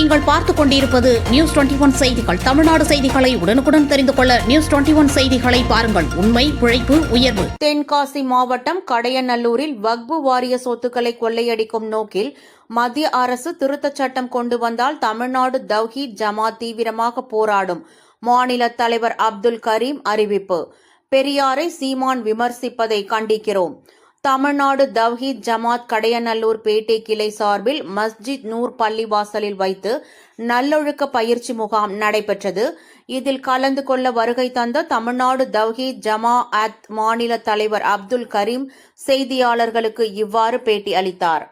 நீங்கள் பார்த்துக் கொண்டிருப்பது நியூஸ் 21 செய்திகள். தமிழ்நாடு செய்திகளை உடனுக்குடன் தெரிந்து கொள்ள நியூஸ் 21 செய்திகளை பாருங்கள். உண்மை, உழைப்பு, உயர்வு. தென்காசி மாவட்டம் கடையநல்லூரில் வக்பு வாரிய சொத்துக்களை கொள்ளையடிக்கும் நோக்கில் மத்திய அரசு திருத்தச் சட்டம் கொண்டு வந்தால் தமிழ்நாடு தவ்ஹீத் ஜமாத் தீவிரமாக போராடும். மாநில தலைவர் அப்துல் கரீம் அறிவிப்பு. பெரியாரை சீமான் விமர்சிப்பதை கண்டிக்கிறோம். தமிழ்நாடு தவ்ஹீத் ஜமாத் கடையநல்லூர் பேட்டை கிளை சார்பில் மஸ்ஜித் நூர் பள்ளிவாசலில் வைத்து நல்லொழுக்க பயிற்சி முகாம் நடைபெற்றது. இதில் கலந்து கொள்ள வருகை தந்த தமிழ்நாடு தவ்ஹீத் ஜமாஅத் மாநில தலைவர் அப்துல் கரீம் செய்தியாளர்களுக்கு இவ்வாறு பேட்டி அளித்தார்.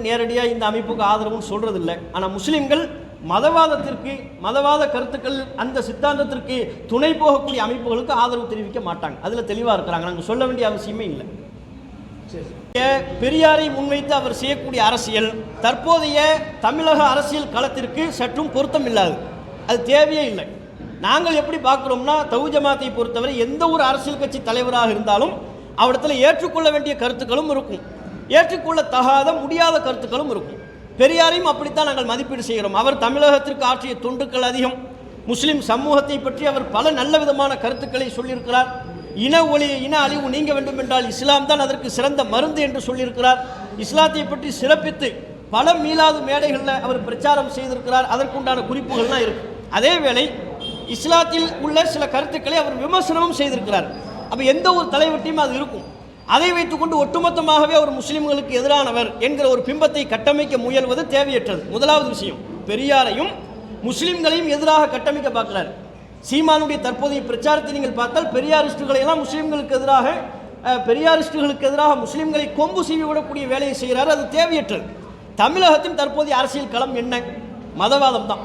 நேரடியாக இந்த அமைப்புக்கு ஆதரவுன்னு சொல்றது இல்லை. ஆனால் முஸ்லிம்கள் மதவாதத்திற்கு, மதவாத கருத்துக்கள், அந்த சித்தாந்தத்திற்கு துணை போகக்கூடிய அமைப்புகளுக்கு ஆதரவு தெரிவிக்க மாட்டாங்க. அதில் தெளிவாக இருக்கிறாங்க. நாங்கள் சொல்ல வேண்டிய அவசியமே இல்லை. பெரியாரை முன்வைத்து அவர் செய்யக்கூடிய அரசியல் தற்போதைய தமிழக அரசியல் களத்திற்கு சற்றும் பொருத்தம் இல்லாது. அது தேவையே இல்லை. நாங்கள் எப்படி பார்க்குறோம்னா, தவ்ஹீத் ஜமாத்தை பொறுத்தவரை எந்த ஒரு அரசியல் கட்சி தலைவராக இருந்தாலும் அவரிடத்தில் ஏற்றுக்கொள்ள வேண்டிய கருத்துக்களும் இருக்கும், ஏற்றுக்கொள்ள தகாத முடியாத கருத்துக்களும் இருக்கும். பெரியாரையும் அப்படித்தான் நாங்கள் மதிப்பீடு செய்கிறோம். அவர் தமிழகத்திற்கு ஆற்றிய தொண்டுக்கள் அதிகம். முஸ்லிம் சமூகத்தை பற்றி அவர் பல நல்ல விதமான கருத்துக்களை சொல்லியிருக்கிறார். இன அழிவு நீங்க வேண்டும் என்றால் இஸ்லாம் தான் அதற்கு சிறந்த மருந்து என்று சொல்லியிருக்கிறார். இஸ்லாத்தை பற்றி சிறப்பித்து பல மீளாது மேடைகளில் அவர் பிரச்சாரம் செய்திருக்கிறார். அதற்குண்டான குறிப்புகள்லாம் இருக்கு. அதே வேளை இஸ்லாத்தில் உள்ள சில கருத்துக்களை அவர் விமர்சனமும் செய்திருக்கிறார். அப்போ எந்த ஒரு தலைவர்கிட்டையும் அது இருக்கும். அதை வைத்துக்கொண்டு ஒட்டுமொத்தமாகவே அவர் முஸ்லிம்களுக்கு எதிரானவர் என்கிற ஒரு பிம்பத்தை கட்டமைக்க முயல்வது தேவையற்றது. முதலாவது விஷயம், பெரியாரையும் முஸ்லிம்களையும் எதிராக கட்டமைக்க பார்க்கிறார். சீமானுடைய தற்போதைய பிரச்சாரத்தை நீங்கள் பார்த்தால் பெரியாரிஸ்டுகளை எல்லாம் முஸ்லிம்களுக்கு எதிராக முஸ்லிம்களை கொம்பு சீவி விடக்கூடிய வேலையை செய்கிறார். அது தேவையற்றது. தமிழகத்தின் தற்போதைய அரசியல் களம் என்ன? மதவாதம் தான்.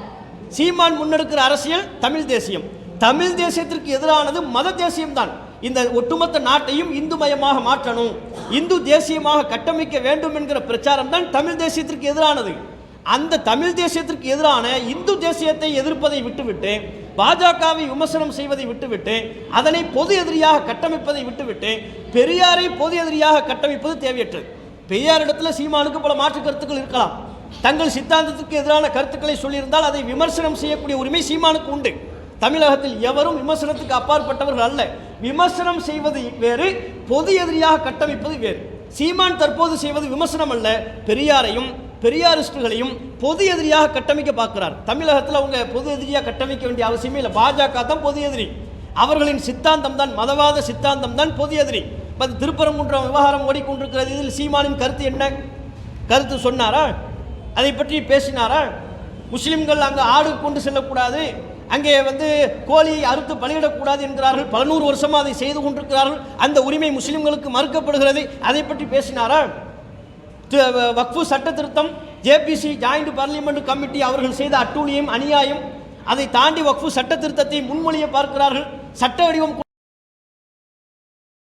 சீமான் முன்னெடுக்கிற அரசியல் தமிழ் தேசியம். தமிழ் தேசியத்திற்கு எதிரானது மத தேசியம் தான். இந்த ஒட்டுமொத்த நாட்டையும் இந்துமயமாக மாற்றணும், இந்து தேசியமாக கட்டமைக்க வேண்டும் என்கிற பிரச்சாரம் தான் தமிழ் தேசியத்திற்கு எதிரானது. அந்த தமிழ் தேசியத்திற்கு எதிரான இந்து தேசியத்தை எதிர்ப்பதை விட்டுவிட்டு, பாஜகவை விமர்சனம் செய்வதை விட்டுவிட்டு, அதனை பொது எதிரியாக கட்டமைப்பதை விட்டுவிட்டு பெரியாரை பொது எதிரியாக கட்டமைப்பது தேவையற்றது. பெரியாரிடத்தில் சீமானுக்கு பல மாற்று கருத்துக்கள் இருக்கலாம். தங்கள் சித்தாந்தத்திற்கு எதிரான கருத்துக்களை சொல்லியிருந்தால் அதை விமர்சனம் செய்யக்கூடிய உரிமை சீமானுக்கு உண்டு. தமிழகத்தில் எவரும் விமர்சனத்துக்கு அப்பாற்பட்டவர்கள் அல்ல. விமர்சனம் செய்வது வேறு, பொது எதிரியாக கட்டமைப்பது வேறு. சீமான் தற்போது செய்வது விமர்சனம் அல்ல, பெரியாரையும் பெரியாரிஸ்டுகளையும் பொது எதிரியாக கட்டமைக்க பார்க்கிறார். தமிழகத்தில் அவங்க பொது எதிரியாக கட்டமைக்க வேண்டிய அவசியமே இல்லை. பாஜக தான் பொது எதிரி. அவர்களின் சித்தாந்தம் தான், மதவாத சித்தாந்தம் தான் பொது எதிரி. திருப்பரங்குன்றம் விவகாரம் ஓடிக்கொண்டிருக்கிறது. இதில் சீமானின் கருத்து என்ன? கருத்து சொன்னாரா? அதை பற்றி பேசினாரா? முஸ்லிம்கள் அங்கே ஆடு கொண்டு செல்லக்கூடாது, அங்கே கோழி அறுத்து பலியிடக்கூடாது என்கிறார்கள். பல நூறு வருஷமாக அதை செய்து கொண்டிருக்கிறார்கள். அந்த உரிமை முஸ்லிம்களுக்கு மறுக்கப்படுகிறது. அதை பற்றி பேசினாரா? வக்ஃபு சட்ட திருத்தம், ஜேபிசி ஜாயிண்ட் பார்லிமெண்ட் கமிட்டி அவர்கள் செய்த அட்டூழியம், அநியாயம், அதை தாண்டி வக்ஃபு சட்ட திருத்தத்தை முன்மொழிய பார்க்கிறார்கள். சட்ட வடிவம்